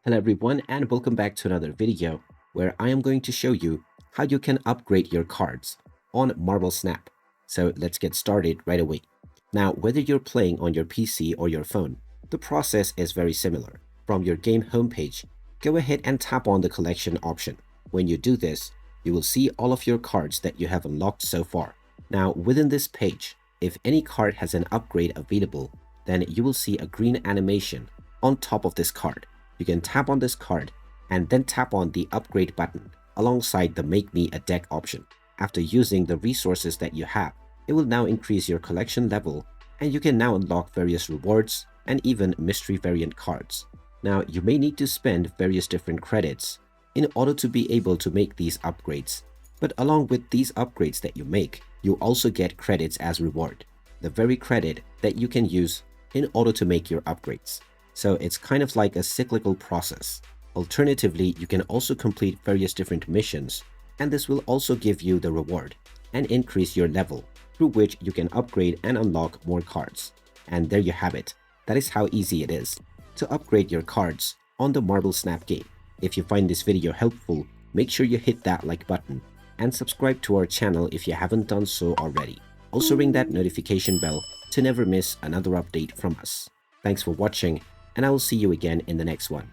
Hello everyone and welcome back to another video where I am going to show you how you can upgrade your cards on Marble Snap. So let's get started right away. Now, whether you're playing on your PC or your phone, the process is very similar. From your game homepage, go ahead and tap on the collection option. When you do this, you will see all of your cards that you have unlocked so far. Now, within this page, if any card has an upgrade available, then you will see a green animation on top of this card. You can tap on this card and then tap on the upgrade button alongside the make me a deck option. After using the resources that you have, it will now increase your collection level and you can now unlock various rewards and even mystery variant cards. Now, you may need to spend various different credits in order to be able to make these upgrades. But along with these upgrades that you make, you also get credits as reward, the very credit that you can use in order to make your upgrades. So it's kind of like a cyclical process. Alternatively, you can also complete various different missions, and this will also give you the reward and increase your level, through which you can upgrade and unlock more cards. And there you have it. That is how easy it is to upgrade your cards on the Marble Snap game. If you find this video helpful, make sure you hit that like button and subscribe to our channel if you haven't done so already. Also ring that notification bell to never miss another update from us. Thanks for watching, and I will see you again in the next one.